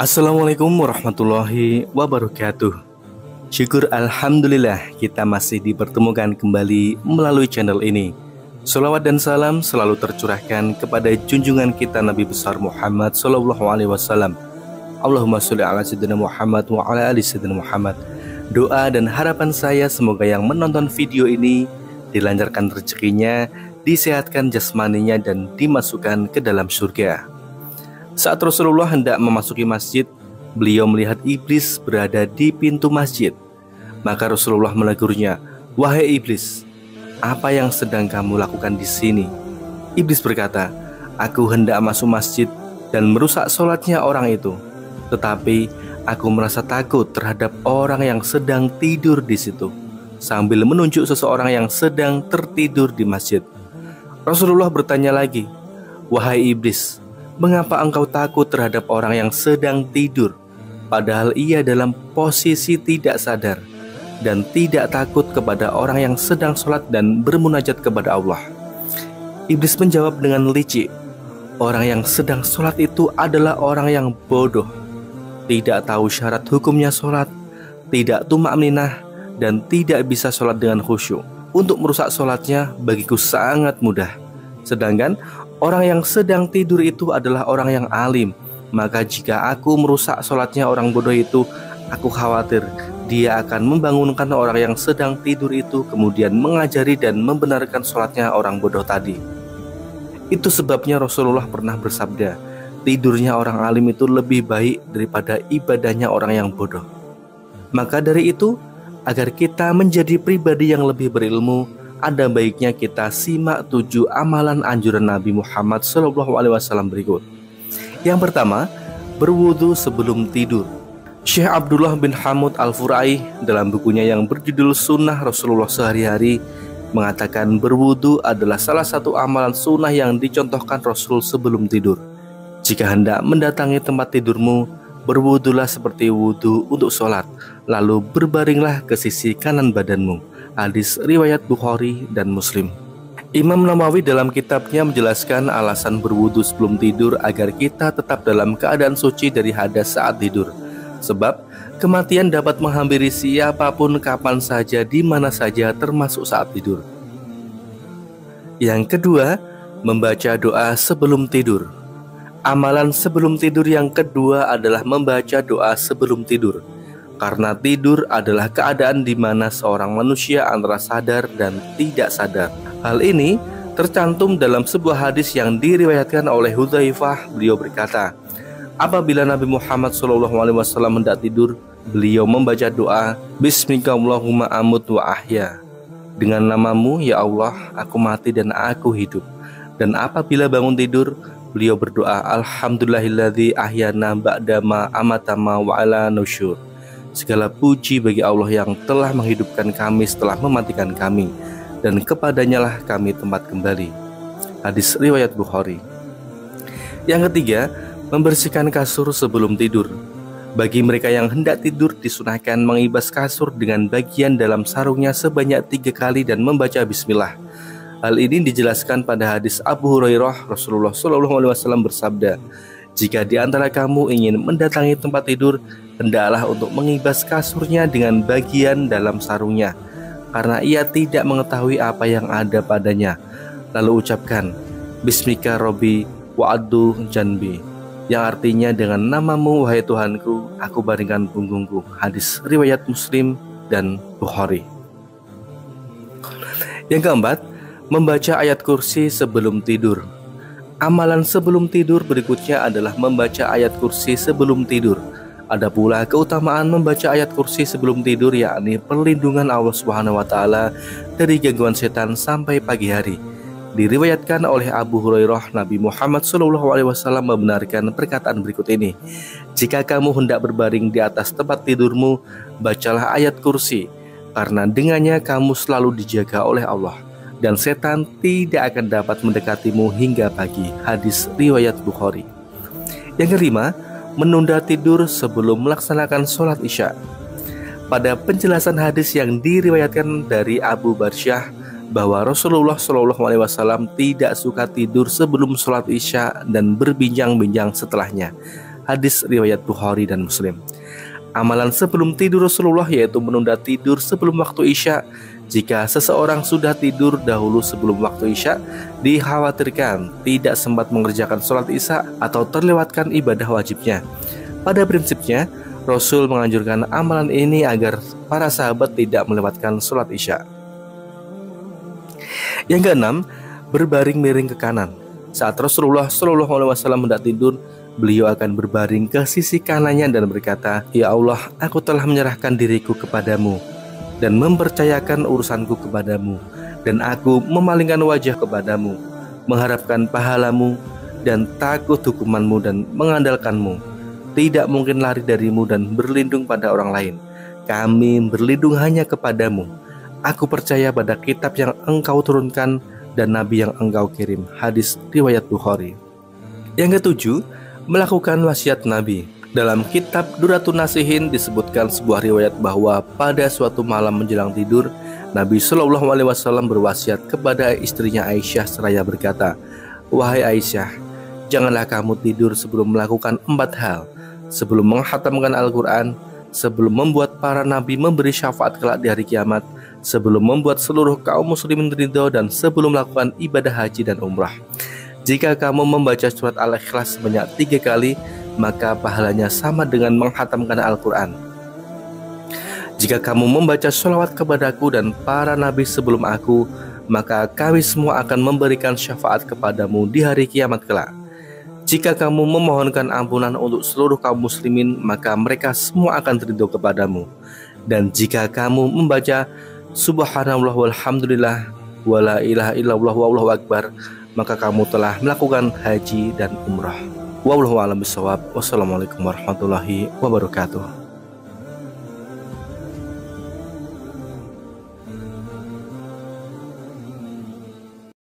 Assalamualaikum warahmatullahi wabarakatuh. Syukur Alhamdulillah kita masih dipertemukan kembali melalui channel ini. Salawat dan salam selalu tercurahkan kepada junjungan kita Nabi besar Muhammad Sallallahu Alaihi Wasallam. Allahumma sholli ala sayyidina Muhammad wa ala ali sayyidina Muhammad. Doa dan harapan saya semoga yang menonton video ini dilancarkan rezekinya, disehatkan jasmaninya dan dimasukkan ke dalam surga. Saat Rasulullah hendak memasuki masjid, beliau melihat iblis berada di pintu masjid. Maka Rasulullah menegurnya, "Wahai iblis, apa yang sedang kamu lakukan di sini?" Iblis berkata, "Aku hendak masuk masjid dan merusak sholatnya orang itu. Tetapi aku merasa takut terhadap orang yang sedang tidur di situ," sambil menunjuk seseorang yang sedang tertidur di masjid. Rasulullah bertanya lagi, "Wahai iblis, mengapa engkau takut terhadap orang yang sedang tidur, padahal ia dalam posisi tidak sadar, dan tidak takut kepada orang yang sedang sholat dan bermunajat kepada Allah?" Iblis menjawab dengan licik, "Orang yang sedang sholat itu adalah orang yang bodoh, tidak tahu syarat hukumnya sholat, tidak tumakninah, dan tidak bisa sholat dengan khusyuk. Untuk merusak sholatnya bagiku sangat mudah. Sedangkan orang yang sedang tidur itu adalah orang yang alim. Maka jika aku merusak sholatnya orang bodoh itu, aku khawatir dia akan membangunkan orang yang sedang tidur itu, kemudian mengajari dan membenarkan sholatnya orang bodoh tadi." Itu sebabnya Rasulullah pernah bersabda, tidurnya orang alim itu lebih baik daripada ibadahnya orang yang bodoh. Maka dari itu, agar kita menjadi pribadi yang lebih berilmu, ada baiknya kita simak 7 amalan anjuran Nabi Muhammad SAW berikut. Yang pertama, berwudu sebelum tidur. Syekh Abdullah bin Hamud Al-Furai dalam bukunya yang berjudul Sunnah Rasulullah Sehari-hari mengatakan berwudu adalah salah satu amalan sunnah yang dicontohkan Rasul sebelum tidur. Jika hendak mendatangi tempat tidurmu, berwudulah seperti wudu untuk sholat, lalu berbaringlah ke sisi kanan badanmu. Hadis riwayat Bukhari dan Muslim. Imam Nawawi dalam kitabnya menjelaskan alasan berwudu sebelum tidur agar kita tetap dalam keadaan suci dari hadas saat tidur. Sebab kematian dapat menghampiri siapapun kapan saja, di mana saja, termasuk saat tidur. Yang kedua, membaca doa sebelum tidur. Amalan sebelum tidur yang kedua adalah membaca doa sebelum tidur. Karena tidur adalah keadaan di mana seorang manusia antara sadar dan tidak sadar. Hal ini tercantum dalam sebuah hadis yang diriwayatkan oleh Hudzaifah. Beliau berkata, apabila Nabi Muhammad SAW hendak tidur, beliau membaca doa, "Bismika Allahumma amut wa ahya." Dengan namamu ya Allah, aku mati dan aku hidup. Dan apabila bangun tidur, beliau berdoa, "Alhamdulillahilladzi ahyana ba'dama amatama wa ala nusyur." Segala puji bagi Allah yang telah menghidupkan kami setelah mematikan kami, dan kepadanya lah kami tempat kembali. Hadis riwayat Bukhari. Yang ketiga, membersihkan kasur sebelum tidur. Bagi mereka yang hendak tidur, disunahkan mengibas kasur dengan bagian dalam sarungnya sebanyak 3 kali dan membaca bismillah. Hal ini dijelaskan pada hadis Abu Hurairah. Rasulullah SAW bersabda, "Jika di antara kamu ingin mendatangi tempat tidur, hendaklah untuk mengibas kasurnya dengan bagian dalam sarungnya, karena ia tidak mengetahui apa yang ada padanya. Lalu ucapkan, Bismika Robbi wa'addu janbi, yang artinya dengan namamu wahai Tuhanku, aku baringkan punggungku." Hadis riwayat Muslim dan Bukhari. Yang keempat, membaca ayat kursi sebelum tidur. Amalan sebelum tidur berikutnya adalah membaca ayat kursi sebelum tidur. Ada pula keutamaan membaca ayat kursi sebelum tidur, yakni perlindungan Allah SWT dari gangguan setan sampai pagi hari. Diriwayatkan oleh Abu Hurairah, Nabi Muhammad SAW membenarkan perkataan berikut ini, "Jika kamu hendak berbaring di atas tempat tidurmu, bacalah ayat kursi, karena dengannya kamu selalu dijaga oleh Allah, dan setan tidak akan dapat mendekatimu hingga pagi." Hadis riwayat Bukhari. Yang kelima, menunda tidur sebelum melaksanakan sholat isya. Pada penjelasan hadis yang diriwayatkan dari Abu Barsyah bahwa Rasulullah SAW tidak suka tidur sebelum sholat isya dan berbincang-bincang setelahnya. Hadis riwayat Bukhari dan Muslim. Amalan sebelum tidur Rasulullah yaitu menunda tidur sebelum waktu Isya. Jika seseorang sudah tidur dahulu sebelum waktu Isya, dikhawatirkan tidak sempat mengerjakan sholat Isya atau terlewatkan ibadah wajibnya. Pada prinsipnya, Rasul menganjurkan amalan ini agar para sahabat tidak melewatkan sholat Isya. Yang keenam, berbaring miring ke kanan. Saat Rasulullah SAW hendak tidur, beliau akan berbaring ke sisi kanannya dan berkata, "Ya Allah, aku telah menyerahkan diriku kepadamu dan mempercayakan urusanku kepadamu, dan aku memalingkan wajah kepadamu, mengharapkan pahalamu dan takut hukumanmu dan mengandalkanmu. Tidak mungkin lari darimu dan berlindung pada orang lain. Kami berlindung hanya kepadamu. Aku percaya pada kitab yang engkau turunkan dan nabi yang engkau kirim." Hadis riwayat Bukhari. Yang ketujuh, melakukan wasiat Nabi. Dalam kitab Duratun Nasihin disebutkan sebuah riwayat bahwa pada suatu malam menjelang tidur, Nabi SAW berwasiat kepada istrinya Aisyah seraya berkata, "Wahai Aisyah, janganlah kamu tidur sebelum melakukan 4 hal: sebelum menghatamkan Al-Quran, sebelum membuat para nabi memberi syafaat kelak di hari kiamat, sebelum membuat seluruh kaum muslimin ridho, dan sebelum melakukan ibadah haji dan umrah. Jika kamu membaca surat Al-Ikhlas sebanyak 3 kali, maka pahalanya sama dengan menghatamkan Al-Quran. Jika kamu membaca sholawat kepadaku dan para nabi sebelum aku, maka kami semua akan memberikan syafaat kepadamu di hari kiamat kelak. Jika kamu memohonkan ampunan untuk seluruh kaum muslimin, maka mereka semua akan ridho kepadamu. Dan jika kamu membaca Subhanallah walhamdulillah wala ilaha illallah wallahu akbar, maka kamu telah melakukan haji dan umrah. Wallahu a'lam bishawab. Wassalamualaikum warahmatullahi wabarakatuh.